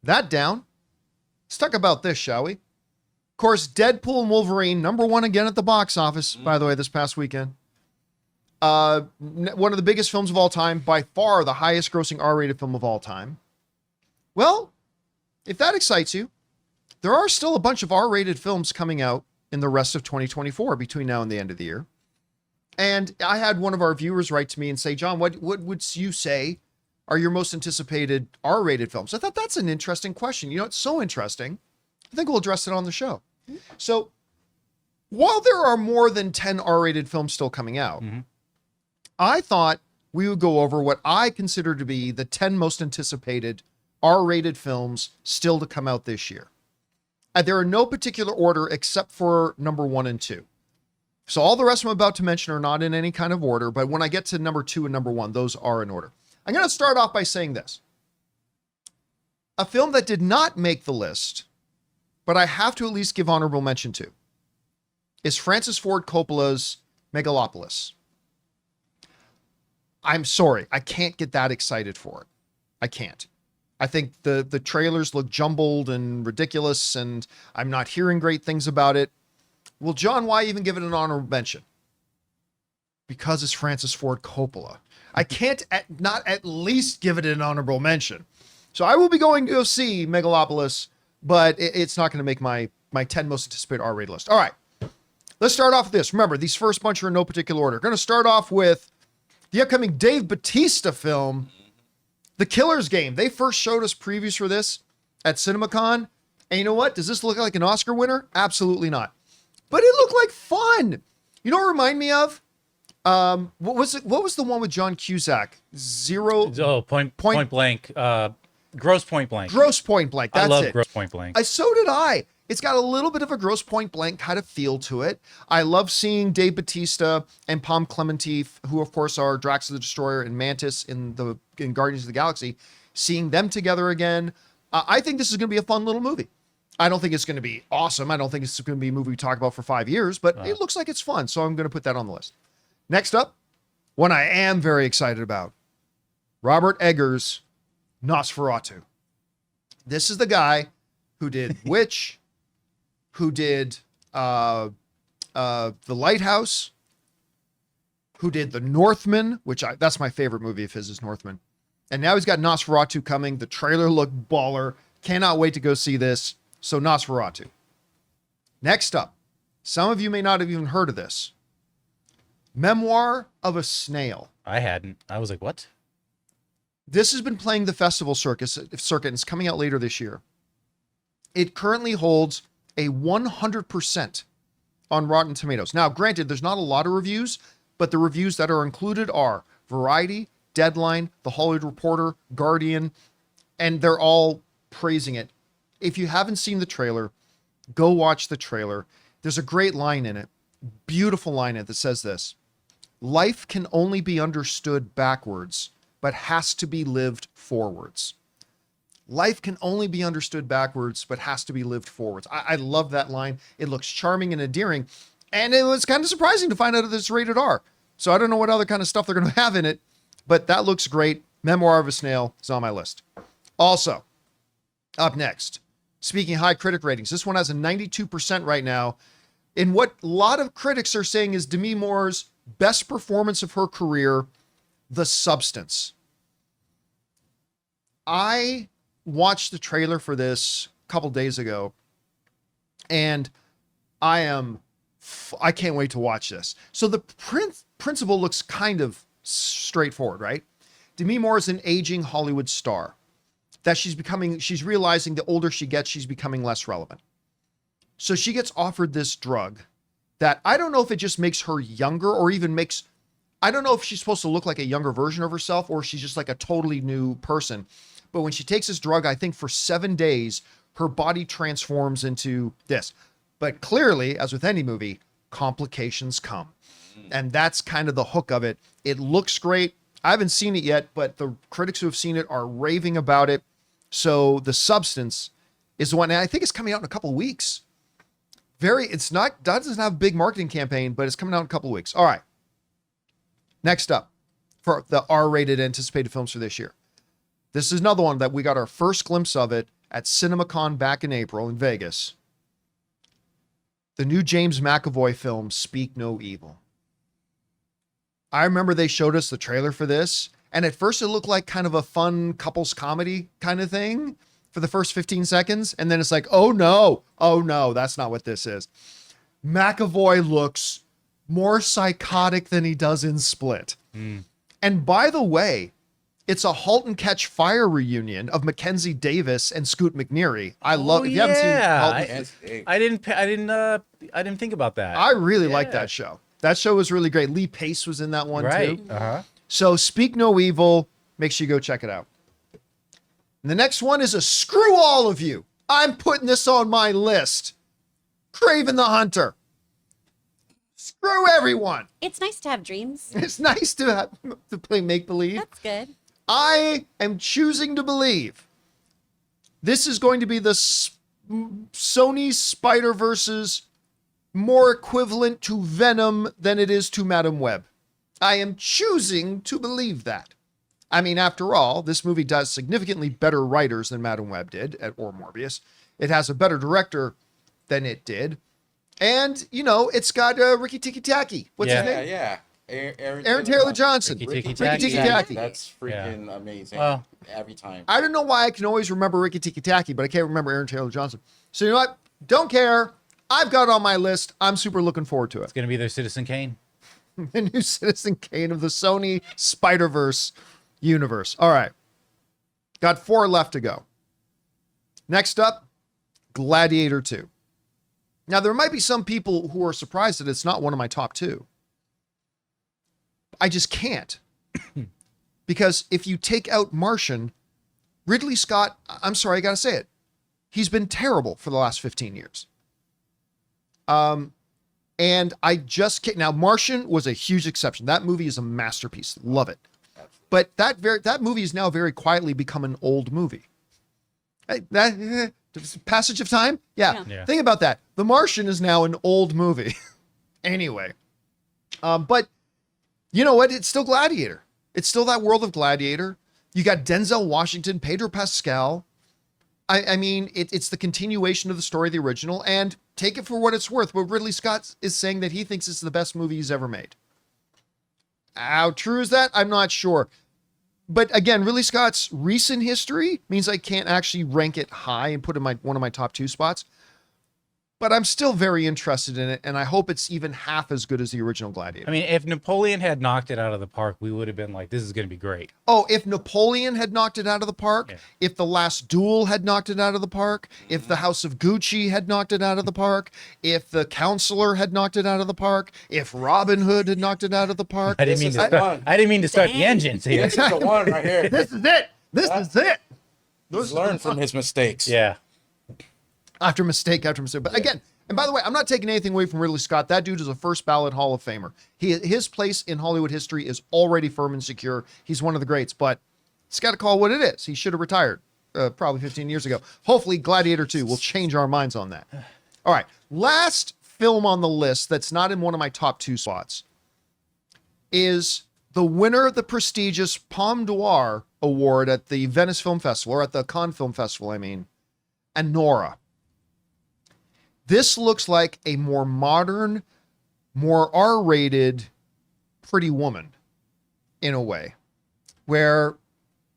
that down, let's talk about this, shall we? Of course, Deadpool and Wolverine, number one again at the box office, by the way, this past weekend. One of the biggest films of all time, by far the highest grossing R-rated film of all time. Well, if that excites you, there are still a bunch of R-rated films coming out in the rest of 2024 between now and the end of the year. And I had one of our viewers write to me and say, John, what would you say are your most anticipated R-rated films? I thought that's an interesting question. You know, it's so interesting. I think we'll address it on the show. So while there are more than 10 R-rated films still coming out, I thought we would go over what I consider to be the 10 most anticipated R-rated films still to come out this year. And they're in no particular order except for number 1 and 2. So all the rest I'm about to mention are not in any kind of order, but when I get to number 2 and number 1, those are in order. I'm going to start off by saying this. A film that did not make the list, but I have to at least give honorable mention to, is Francis Ford Coppola's Megalopolis. I'm sorry, I can't get that excited for it. I can't. I think the trailers look jumbled and ridiculous, and I'm not hearing great things about it. Well, John, why even give it an honorable mention? Because it's Francis Ford Coppola. I can't not at least give it an honorable mention. So I will be going to go see Megalopolis, but it's not going to make my 10 most anticipated R-rated list. All right, let's start off with this. Remember, these first bunch are in no particular order. Going to start off with the upcoming Dave Bautista film, The Killer's Game. They first showed us previews for this at CinemaCon. And you know what? Does this look like an Oscar winner? Absolutely not. But it looked like fun. You know what it reminded me of? What was it? What was the one with John Cusack? Point Blank. Gross Point Blank. Gross Point Blank. That's it. I love Gross Point Blank. So did I. It's got a little bit of a Gross Point Blank kind of feel to it. I love seeing Dave Bautista and Pom Klementieff, who of course are Drax the Destroyer and Mantis in Guardians of the Galaxy, seeing them together again. I think this is going to be a fun little movie. I don't think it's going to be awesome. I don't think it's going to be a movie we talk about for 5 years, but it looks like it's fun. So I'm going to put that on the list. Next up, one I am very excited about, Robert Eggers' Nosferatu. This is the guy who did Witch, who did The Lighthouse, who did The Northman, that's my favorite movie of his is Northman. And now he's got Nosferatu coming. The trailer looked baller. Cannot wait to go see this. So Nosferatu. Next up, some of you may not have even heard of this. Memoir of a Snail. I hadn't. I was like, what? This has been playing the festival circuit, and it's coming out later this year. It currently holds a 100% on Rotten Tomatoes. Now, granted, there's not a lot of reviews, but the reviews that are included are Variety, Deadline, The Hollywood Reporter, Guardian, and they're all praising it. If you haven't seen the trailer, go watch the trailer. There's a great line in it, beautiful line in it that says this: life can only be understood backwards, but has to be lived forwards. Life can only be understood backwards, but has to be lived forwards. I love that line. It looks charming and endearing. And it was kind of surprising to find out that it's rated R. So I don't know what other kind of stuff they're going to have in it, but that looks great. Memoir of a Snail is on my list. Also, up next, speaking high critic ratings, this one has a 92% right now. In what a lot of critics are saying is Demi Moore's best performance of her career, The Substance. I watched the trailer for this a couple days ago, and I can't wait to watch this. So the principle looks kind of straightforward, right? Demi Moore is an aging Hollywood star that she's realizing the older she gets, she's becoming less relevant. So she gets offered this drug that I don't know if it just makes her younger or even I don't know if she's supposed to look like a younger version of herself or she's just like a totally new person. But when she takes this drug, I think for 7 days, her body transforms into this. But clearly, as with any movie, complications come. And that's kind of the hook of it. It looks great. I haven't seen it yet, but the critics who have seen it are raving about it. So The Substance is the one, and I think it's coming out in a couple of weeks. Doesn't have a big marketing campaign, but it's coming out in a couple of weeks. All right. Next up for the R-rated anticipated films for this year. This is another one that we got our first glimpse of it at CinemaCon back in April in Vegas. The new James McAvoy film, Speak No Evil. I remember they showed us the trailer for this, and at first it looked like kind of a fun couples comedy kind of thing for the first 15 seconds, and then it's like, oh no, that's not what this is. McAvoy looks more psychotic than he does in Split. And by the way, it's a Halt and Catch Fire reunion of Mackenzie Davis and Scoot McNairy. I love. If you haven't seen Halt, I didn't think about that. I really like that show. That show was really great. Lee Pace was in that one too. So Speak No Evil. Make sure you go check it out. And the next one is a screw all of you. I'm putting this on my list. Craven the Hunter. Screw everyone. It's nice to have dreams. It's nice to play make-believe. That's good. I am choosing to believe this is going to be the Sony Spider-Verse's more equivalent to Venom than it is to Madam Web. I am choosing to believe that. I mean, after all, this movie does significantly better writers than Madam Web did, or Morbius. It has a better director than it did. And, you know, it's got Ricky Tikki Tacky. What's his name? Yeah. Aaron Taylor Johnson. Ricky Tikki Tacky. Tacky. That's freaking amazing. Every time. I don't know why I can always remember Ricky Tikki Tacky, but I can't remember Aaron Taylor Johnson. So you know what? Don't care. I've got it on my list. I'm super looking forward to it. It's going to be their Citizen Kane. The new Citizen Kane of the Sony Spider-Verse universe. All right. Got 4 left to go. Next up, Gladiator 2. Now, there might be some people who are surprised that it's not one of my top 2. I just can't. Because if you take out Martian, Ridley Scott, I'm sorry, I got to say it. He's been terrible for the last 15 years. And I just can't. Now, Martian was a huge exception. That movie is a masterpiece. Love it. But that movie is now very quietly become an old movie. Passage of time? Yeah. Think about that. The Martian is now an old movie. Anyway. But you know what? It's still Gladiator. It's still that world of Gladiator. You got Denzel Washington, Pedro Pascal. I mean, it's the continuation of the story of the original, and take it for what it's worth. But Ridley Scott is saying that he thinks it's the best movie he's ever made. How true is that? I'm not sure. But again, Ridley Scott's recent history means I can't actually rank it high and put it in one of my top 2 spots. But I'm still very interested in it, and I hope it's even half as good as the original Gladiator. I mean, if Napoleon had knocked it out of the park, we would have been like, this is going to be great. Oh, if Napoleon had knocked it out of the park, if The Last Duel had knocked it out of the park, if The House of Gucci had knocked it out of the park, if The Counselor had knocked it out of the park, if Robin Hood had knocked it out of the park. I didn't mean to start the engines here. This is the one right here. This is it. This is it. He's learned from his mistakes. Yeah. After mistake. But again, and by the way, I'm not taking anything away from Ridley Scott. That dude is a first ballot Hall of Famer. His place in Hollywood history is already firm and secure. He's one of the greats, but he's got to call it what it is. He should have retired probably 15 years ago. Hopefully Gladiator 2 will change our minds on that. All right. Last film on the list that's not in one of my top 2 spots is the winner of the prestigious Palme d'Or Award at the Venice Film Festival, or at the Cannes Film Festival, I mean, Anora. This looks like a more modern, more R-rated Pretty Woman in a way, where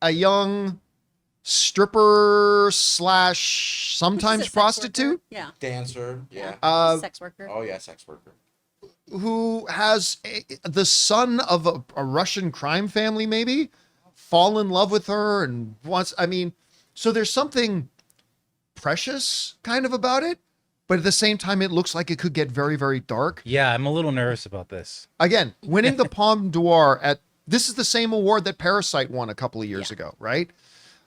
a young stripper / sometimes prostitute, dancer, sex worker. Oh yeah, sex worker, who has the son of a Russian crime family, maybe fall in love with her and wants. I mean, so there's something precious kind of about it. But at the same time, it looks like it could get very, very dark. Yeah, I'm a little nervous about this. Again, winning the Palme d'Or this is the same award that Parasite won a couple of years ago, right?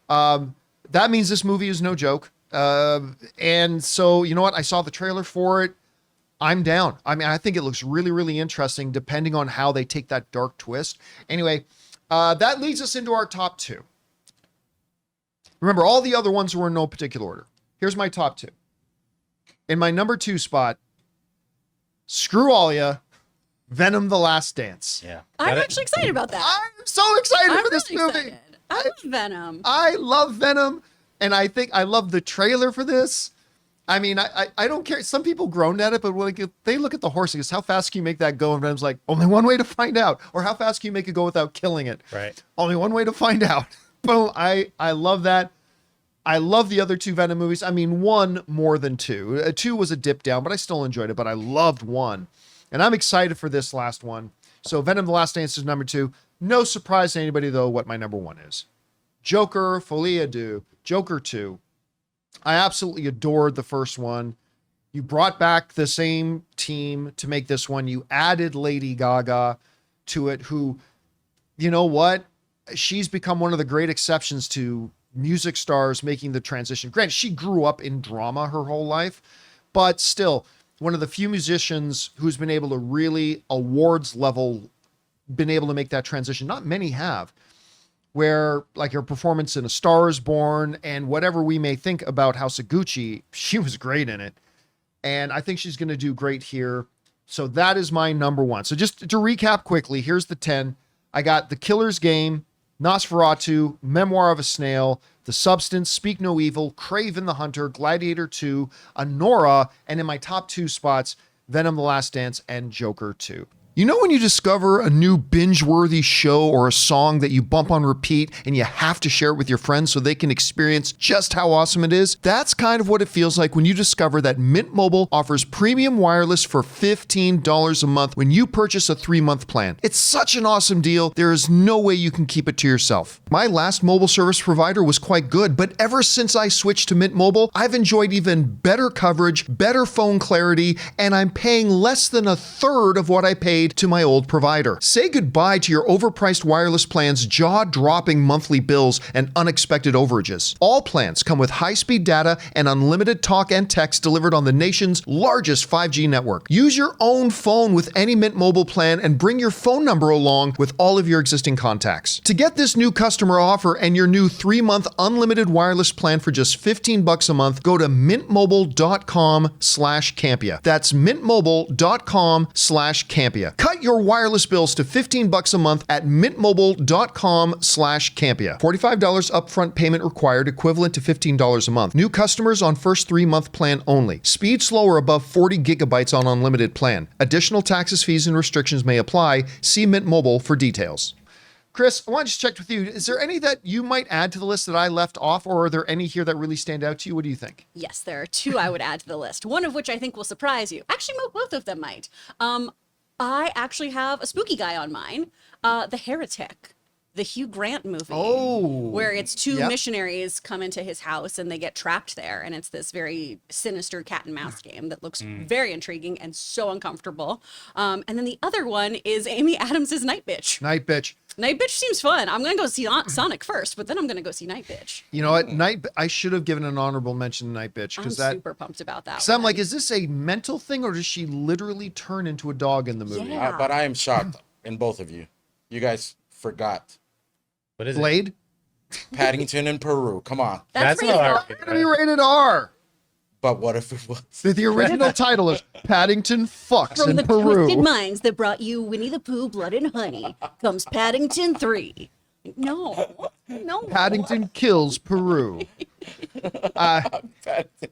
That means this movie is no joke. And so, you know what? I saw the trailer for it. I'm down. I mean, I think it looks really, really interesting depending on how they take that dark twist. Anyway, that leads us into our top 2. Remember, all the other ones were in no particular order. Here's my top 2. In my number 2 spot, screw all ya, Venom: The Last Dance. Yeah. I'm actually excited about that. I'm so excited for this really movie. Excited. I love Venom. I love Venom. And I think I love the trailer for this. I mean, I don't care. Some people groaned at it, but when they look at the horse and goes, how fast can you make that go? And Venom's like, only one way to find out. Or how fast can you make it go without killing it? Right. Only one way to find out. Boom. I love that. I love the other 2 Venom movies. I mean, 1 more than 2. 2 was a dip down, but I still enjoyed it. But I loved 1. And I'm excited for this last one. So Venom: The Last Dance is number 2. No surprise to anybody, though, what my number 1 is. Joker, Folie à Deux, Joker 2. I absolutely adored the first one. You brought back the same team to make this one. You added Lady Gaga to it, who, you know what? She's become one of the great exceptions to music stars making the transition. Granted, she grew up in drama her whole life, but still one of the few musicians who's been able to really awards level, been able to make that transition. Not many have. Where like her performance in A Star Is Born and whatever we may think about House of Gucci, she was great in it. And I think she's going to do great here. So that is my number 1. So just to recap quickly, here's the 10. I got The Killer's Game, Nosferatu, Memoir of a Snail, The Substance, Speak No Evil, Craven the Hunter, Gladiator 2, Anora, and in my top 2 spots, Venom: The Last Dance and Joker 2. You know when you discover a new binge-worthy show or a song that you bump on repeat and you have to share it with your friends so they can experience just how awesome it is? That's kind of what it feels like when you discover that Mint Mobile offers premium wireless for $15 a month when you purchase a 3-month plan. It's such an awesome deal, there is no way you can keep it to yourself. My last mobile service provider was quite good, but ever since I switched to Mint Mobile, I've enjoyed even better coverage, better phone clarity, and I'm paying less than a third of what I paid to my old provider. Say goodbye to your overpriced wireless plans, jaw-dropping monthly bills, and unexpected overages. All plans come with high-speed data and unlimited talk and text delivered on the nation's largest 5G network. Use your own phone with any Mint Mobile plan and bring your phone number along with all of your existing contacts. To get this new customer offer and your new 3-month unlimited wireless plan for just $15 a month, go to mintmobile.com/Campea. That's mintmobile.com/Campea. Cut your wireless bills to $15 a month at mintmobile.com/Campea. $45 upfront payment required, equivalent to $15 a month. New customers on first 3-month plan only. Speed slower above 40 gigabytes on unlimited plan. Additional taxes, fees, and restrictions may apply. See Mint Mobile for details. Chris, I want to just check with you. Is there any that you might add to the list that I left off, or are there any here that really stand out to you? What do you think? Yes, there are 2 I would add to the list. One of which I think will surprise you. Actually, both of them might. I actually have a spooky guy on mine, The Heretic, the Hugh Grant movie. Oh. Where it's 2 Yep. missionaries come into his house and they get trapped there. And it's this very sinister cat and mouse game that looks very intriguing and so uncomfortable. And then the other one is Amy Adams' Night Bitch. Night Bitch. Night Bitch seems fun. I'm going to go see Sonic first, but then I'm going to go see Night Bitch. You know what? I should have given an honorable mention to Night Bitch I'm because super pumped about that. I'm like, is this a mental thing or does she literally turn into a dog in the movie? Yeah. But I am shocked in both of you. You guys forgot What is Blade? Paddington in Peru. Come on. That's not rated our- R. It's gonna be rated R. But what if it was? The original title is Paddington Fucks From in the Peru. twisted minds that brought you Winnie the Pooh, Blood and Honey, comes Paddington 3. No. Paddington kills Peru.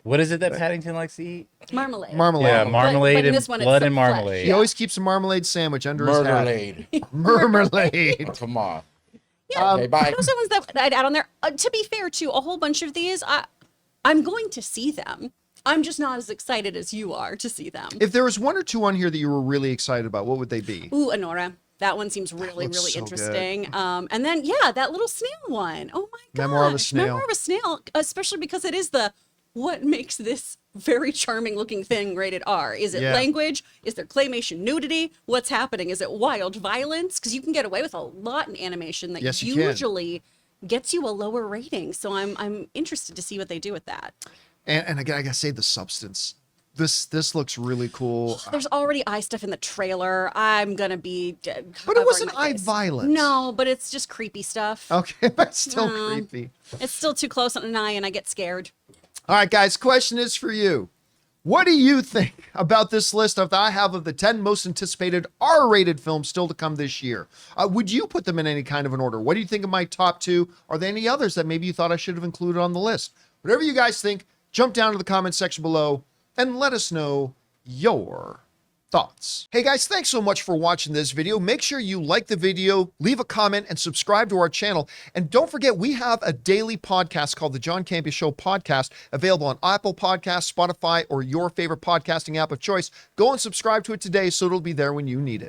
What is it that Paddington likes to eat? It's marmalade. Marmalade. Yeah, But marmalade in and this one, it's blood the and flesh. marmalade. He always keeps a marmalade sandwich under his hat. Murderlade. Marmalade. Come on. Yeah, Okay, bye. those are ones that I'd add on there. To be fair, too, a whole bunch of these, I'm going to see them. I'm just not as excited as you are to see them. If there was 1 or 2 on here that you were really excited about, what would they be? Ooh, Anora. That one seems really, looks really so interesting. And then, yeah, that little snail one. Oh my god. Memoir of a Snail. Memoir of a Snail, especially because it is the what makes this very charming looking thing rated R? Is it Yeah. language? Is there claymation nudity? What's happening? Is it wild violence? Because you can get away with a lot in animation that Yes, you can. usually gets you a lower rating. So I'm interested to see what they do with that. And again, I gotta say the substance. This looks really cool. There's already eye stuff in the trailer. I'm gonna be. But it wasn't eye violence. No, but it's just creepy stuff. Okay, but still No. creepy. It's still too close on an eye, and I get scared. All right, guys, question is for you. What do you think about this list that I have of the 10 most anticipated R-rated films still to come this year? Would you put them in any kind of an order? What do you think of my top 2? Are there any others that maybe you thought I should have included on the list? Whatever you guys think, jump down to the comment section below and let us know your thoughts. Hey guys, thanks so much for watching this video. Make sure you like the video, leave a comment, and subscribe to our channel. And don't forget, we have a daily podcast called the John Campea Show podcast, available on Apple Podcasts, Spotify, or your favorite podcasting app of choice. Go and subscribe to it today so it'll be there when you need it.